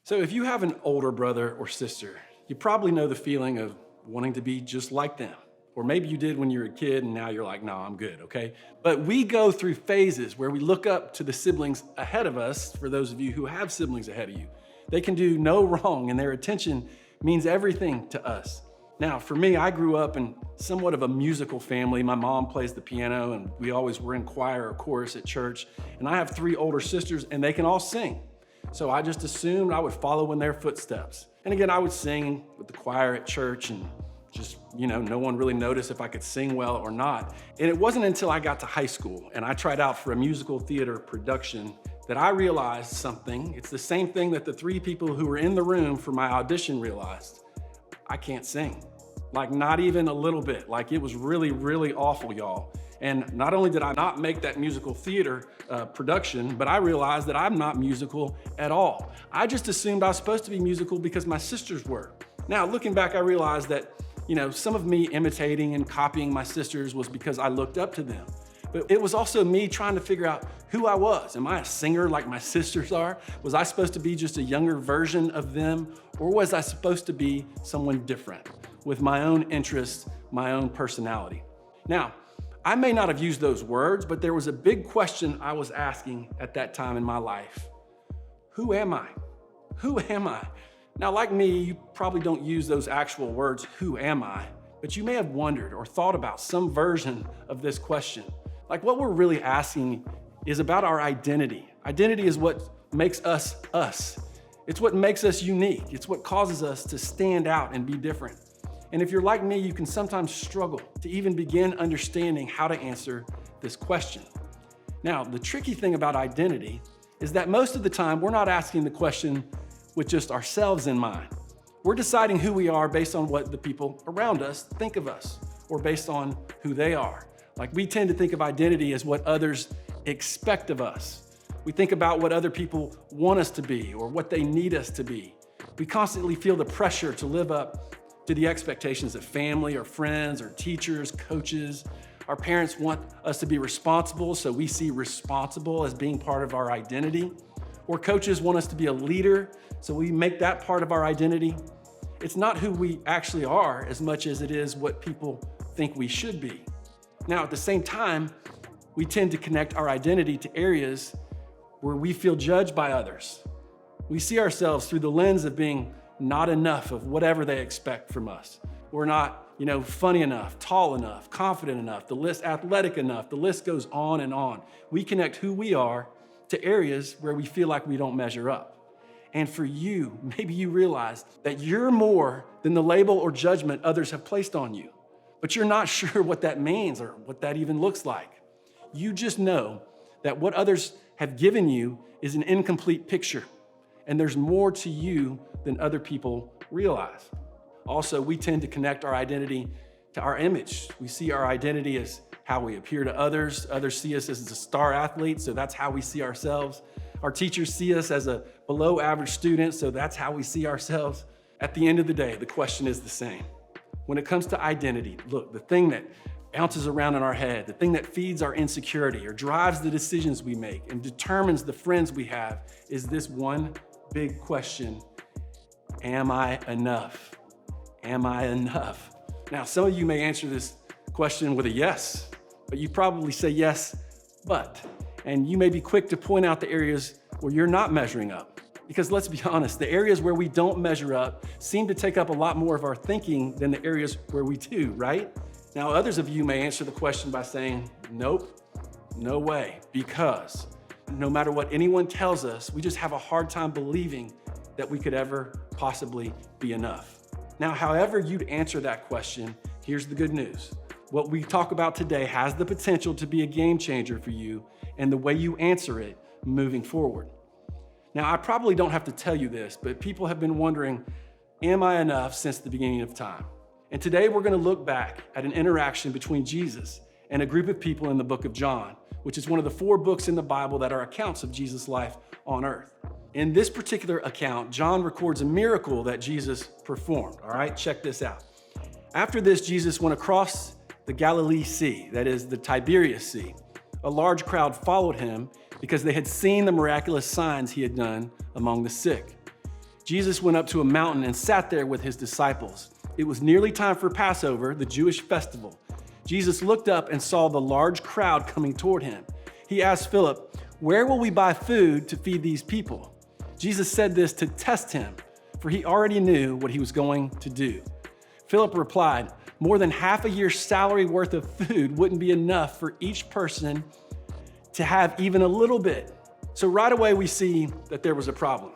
So if you have an older brother or sister, you probably know the feeling of wanting to be just like them. Or maybe you did when you were a kid and now you're like, no, I'm good, okay? But we go through phases where we look up to the siblings ahead of us, for those of you who have siblings ahead of you. They can do no wrong and their attention means everything to us. Now, for me, I grew up in somewhat of a musical family. My mom plays the piano and we always were in choir or chorus at church. And I have three older sisters and they can all sing. So I just assumed I would follow in their footsteps. And again, I would sing with the choir at church and just, no one really noticed if I could sing well or not. And it wasn't until I got to high school and I tried out for a musical theater production that I realized something. It's the same thing that the three people who were in the room for my audition realized. I can't sing. Like not even a little bit. Like it was really, really awful, y'all. And not only did I not make that musical theater production, but I realized that I'm not musical at all. I just assumed I was supposed to be musical because my sisters were. Now, looking back, I realized that, some of me imitating and copying my sisters was because I looked up to them. But it was also me trying to figure out who I was. Am I a singer like my sisters are? Was I supposed to be just a younger version of them? Or was I supposed to be someone different with my own interests, my own personality? Now, I may not have used those words, but there was a big question I was asking at that time in my life. Who am I? Who am I? Now, like me, you probably don't use those actual words, who am I? But you may have wondered or thought about some version of this question. Like what we're really asking is about our identity. Identity is what makes us us. It's what makes us unique. It's what causes us to stand out and be different. And if you're like me, you can sometimes struggle to even begin understanding how to answer this question. Now, the tricky thing about identity is that most of the time we're not asking the question with just ourselves in mind. We're deciding who we are based on what the people around us think of us or based on who they are. Like we tend to think of identity as what others expect of us. We think about what other people want us to be or what they need us to be. We constantly feel the pressure to live up to the expectations of family or friends or teachers, coaches. Our parents want us to be responsible, so we see responsible as being part of our identity. Or coaches want us to be a leader, so we make that part of our identity. It's not who we actually are as much as it is what people think we should be. Now, at the same time, we tend to connect our identity to areas where we feel judged by others. We see ourselves through the lens of being not enough of whatever they expect from us. We're not, funny enough, tall enough, confident enough, athletic enough. The list goes on and on. We connect who we are to areas where we feel like we don't measure up. And for you, maybe you realize that you're more than the label or judgment others have placed on you, but you're not sure what that means or what that even looks like. You just know that what others have given you is an incomplete picture, and there's more to you than other people realize. Also, we tend to connect our identity to our image. We see our identity as how we appear to others. Others see us as a star athlete, so that's how we see ourselves. Our teachers see us as a below average student, so that's how we see ourselves. At the end of the day, the question is the same. When it comes to identity, look, the thing that bounces around in our head, the thing that feeds our insecurity or drives the decisions we make and determines the friends we have is this one big question: am I enough? Am I enough? Now, some of you may answer this question with a yes, but you probably say yes, but. And you may be quick to point out the areas where you're not measuring up. Because let's be honest, the areas where we don't measure up seem to take up a lot more of our thinking than the areas where we do, right? Now, others of you may answer the question by saying, nope, no way, because no matter what anyone tells us, we just have a hard time believing that we could ever possibly be enough. Now, however you'd answer that question, here's the good news. What we talk about today has the potential to be a game changer for you and the way you answer it moving forward. Now, I probably don't have to tell you this, but people have been wondering, am I enough since the beginning of time? And today we're going to look back at an interaction between Jesus and a group of people in the book of John, which is one of the 4 books in the Bible that are accounts of Jesus' life on earth. In this particular account, John records a miracle that Jesus performed. All right, check this out. After this, Jesus went across the Galilee Sea, that is the Tiberias Sea. A large crowd followed him because they had seen the miraculous signs he had done among the sick. Jesus went up to a mountain and sat there with his disciples. It was nearly time for Passover, the Jewish festival. Jesus looked up and saw the large crowd coming toward him. He asked Philip, "Where will we buy food to feed these people?" Jesus said this to test him, for he already knew what he was going to do. Philip replied, "More than half a year's salary worth of food wouldn't be enough for each person to have even a little bit." So right away we see that there was a problem.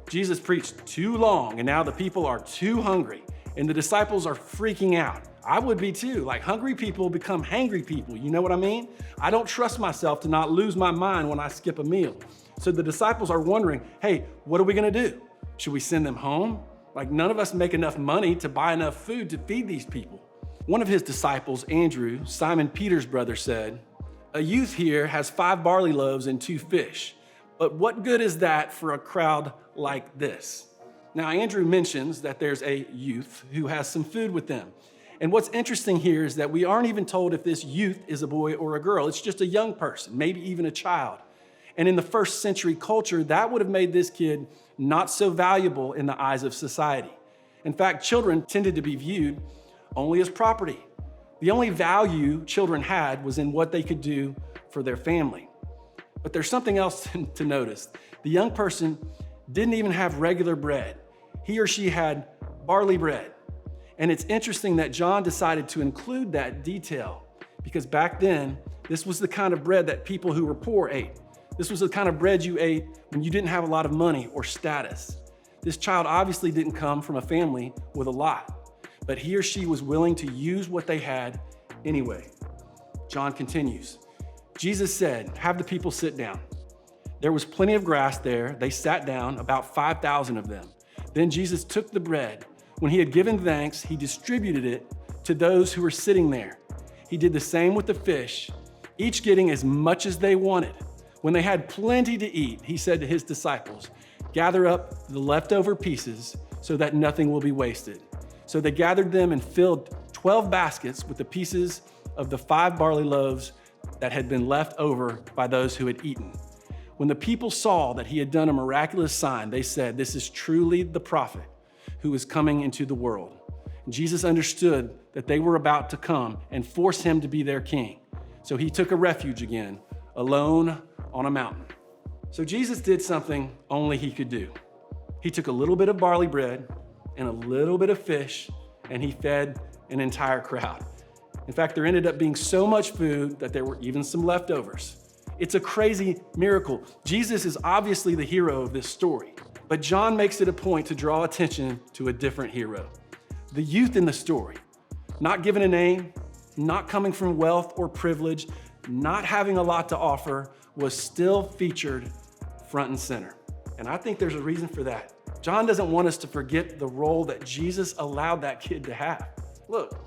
Jesus preached too long, and now the people are too hungry, and the disciples are freaking out. I would be too. Like, hungry people become hangry people. You know what I mean? I don't trust myself to not lose my mind when I skip a meal. So the disciples are wondering, hey, what are we gonna do? Should we send them home? Like, none of us make enough money to buy enough food to feed these people. One of his disciples, Andrew, Simon Peter's brother, said, "A youth here has 5 barley loaves and 2 fish. But what good is that for a crowd like this?" Now, Andrew mentions that there's a youth who has some food with them. And what's interesting here is that we aren't even told if this youth is a boy or a girl. It's just a young person, maybe even a child. And in the first century culture, that would have made this kid not so valuable in the eyes of society. In fact, children tended to be viewed only as property. The only value children had was in what they could do for their family. But there's something else to notice. The young person didn't even have regular bread. He or she had barley bread. And it's interesting that John decided to include that detail because back then, this was the kind of bread that people who were poor ate. This was the kind of bread you ate when you didn't have a lot of money or status. This child obviously didn't come from a family with a lot, but he or she was willing to use what they had anyway. John continues. Jesus said, "Have the people sit down." There was plenty of grass there. They sat down, about 5,000 of them. Then Jesus took the bread. When he had given thanks, he distributed it to those who were sitting there. He did the same with the fish, each getting as much as they wanted. When they had plenty to eat, he said to his disciples, "Gather up the leftover pieces so that nothing will be wasted." So they gathered them and filled 12 baskets with the pieces of the 5 barley loaves that had been left over by those who had eaten. When the people saw that he had done a miraculous sign, they said, "This is truly the prophet who is coming into the world." And Jesus understood that they were about to come and force him to be their king. So he took a refuge again, alone on a mountain. So Jesus did something only he could do. He took a little bit of barley bread and a little bit of fish, and he fed an entire crowd. In fact, there ended up being so much food that there were even some leftovers. It's a crazy miracle. Jesus is obviously the hero of this story, but John makes it a point to draw attention to a different hero. The youth in the story, not given a name, not coming from wealth or privilege, not having a lot to offer, was still featured front and center. And I think there's a reason for that. John doesn't want us to forget the role that Jesus allowed that kid to have. Look,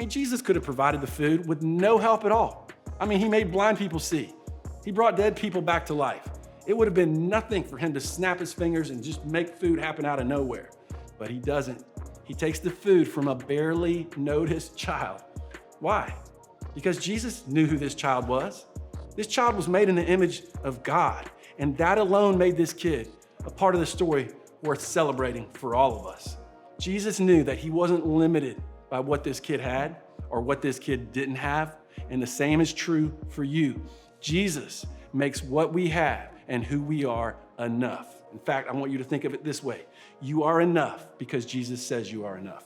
Jesus could have provided the food with no help at all. He made blind people see. He brought dead people back to life. It would have been nothing for him to snap his fingers and just make food happen out of nowhere. But he doesn't. He takes the food from a barely noticed child. Why? Because Jesus knew who this child was. This child was made in the image of God, and that alone made this kid a part of the story worth celebrating for all of us. Jesus knew that he wasn't limited by what this kid had or what this kid didn't have, and the same is true for you. Jesus makes what we have and who we are enough. In fact, I want you to think of it this way. You are enough because Jesus says you are enough.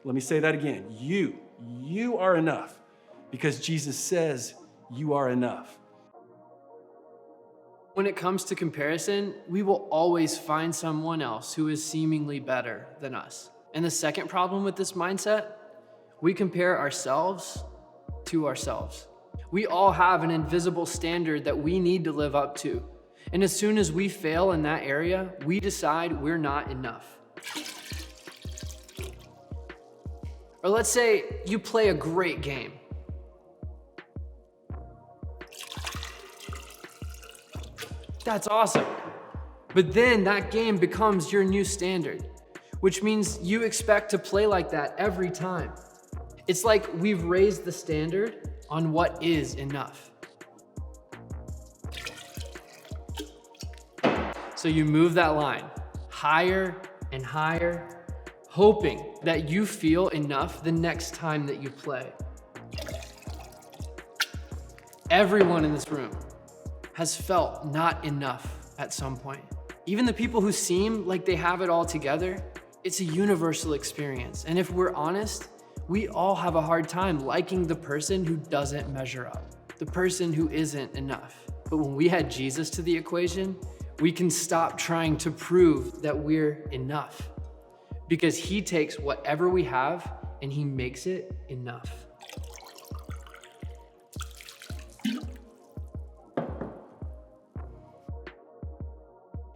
Let me say that again. You are enough because Jesus says you are enough. When it comes to comparison, we will always find someone else who is seemingly better than us. And the second problem with this mindset, we compare ourselves to ourselves. We all have an invisible standard that we need to live up to. And as soon as we fail in that area, we decide we're not enough. Or let's say you play a great game. That's awesome. But then that game becomes your new standard, which means you expect to play like that every time. It's like we've raised the standard on what is enough. So you move that line higher and higher, hoping that you feel enough the next time that you play. Everyone in this room has felt not enough at some point. Even the people who seem like they have it all together, it's a universal experience. And if we're honest, we all have a hard time liking the person who doesn't measure up, the person who isn't enough. But when we add Jesus to the equation, we can stop trying to prove that we're enough, because he takes whatever we have and he makes it enough.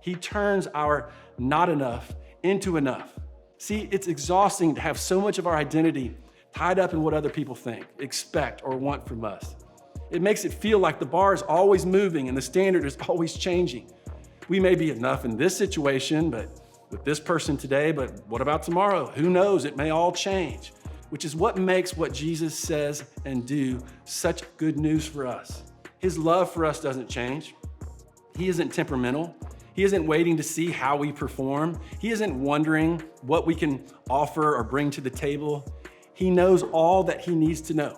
He turns our not enough into enough. See, it's exhausting to have so much of our identity tied up in what other people think, expect, or want from us. It makes it feel like the bar is always moving and the standard is always changing. We may be enough in this situation, but with this person today, but what about tomorrow? Who knows? It may all change, which is what makes what Jesus says and do such good news for us. His love for us doesn't change. He isn't temperamental. He isn't waiting to see how we perform. He isn't wondering what we can offer or bring to the table. He knows all that he needs to know.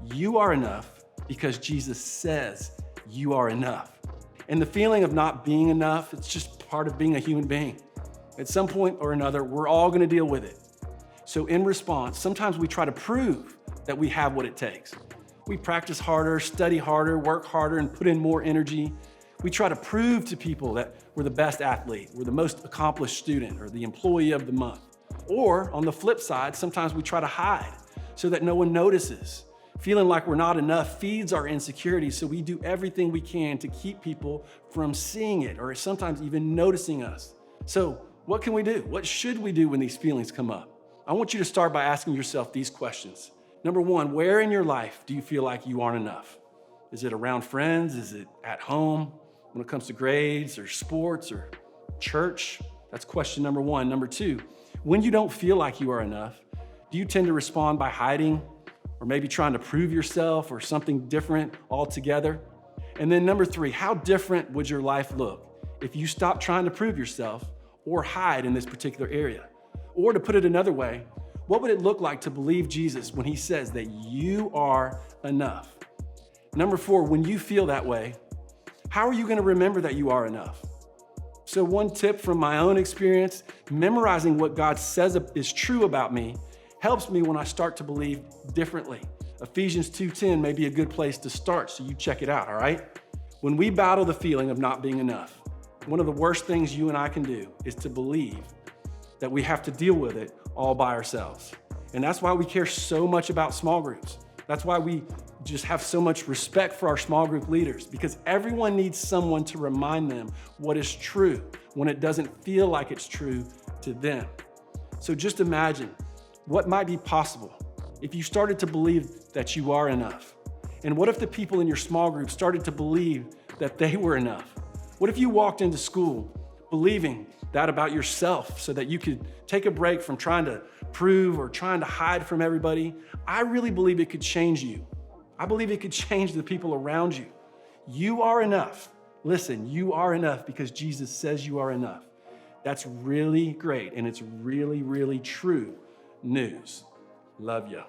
You are enough because Jesus says you are enough. And the feeling of not being enough, it's just part of being a human being. At some point or another, we're all gonna deal with it. So in response, sometimes we try to prove that we have what it takes. We practice harder, study harder, work harder, and put in more energy. We try to prove to people that we're the best athlete, we're the most accomplished student, or the employee of the month. Or on the flip side, sometimes we try to hide so that no one notices. Feeling like we're not enough feeds our insecurities, so we do everything we can to keep people from seeing it or sometimes even noticing us. So what can we do? What should we do when these feelings come up? I want you to start by asking yourself these questions. Number one, where in your life do you feel like you aren't enough? Is it around friends? Is it at home? When it comes to grades or sports or church? That's question number one. Number two, when you don't feel like you are enough, do you tend to respond by hiding or maybe trying to prove yourself or something different altogether? And then number three, how different would your life look if you stopped trying to prove yourself or hide in this particular area? Or to put it another way, what would it look like to believe Jesus when he says that you are enough? Number four, when you feel that way, how are you going to remember that you are enough? So one tip from my own experience, memorizing what God says is true about me helps me when I start to believe differently. Ephesians 2:10 may be a good place to start, so you check it out, all right? When we battle the feeling of not being enough, one of the worst things you and I can do is to believe that we have to deal with it all by ourselves. And that's why we care so much about small groups. That's why we just have so much respect for our small group leaders, because everyone needs someone to remind them what is true when it doesn't feel like it's true to them. So just imagine what might be possible if you started to believe that you are enough. And what if the people in your small group started to believe that they were enough? What if you walked into school believing that about yourself so that you could take a break from trying to prove or trying to hide from everybody? I really believe it could change you. I believe it could change the people around you. You are enough. Listen, you are enough because Jesus says you are enough. That's really great, and it's really, really true news. Love you.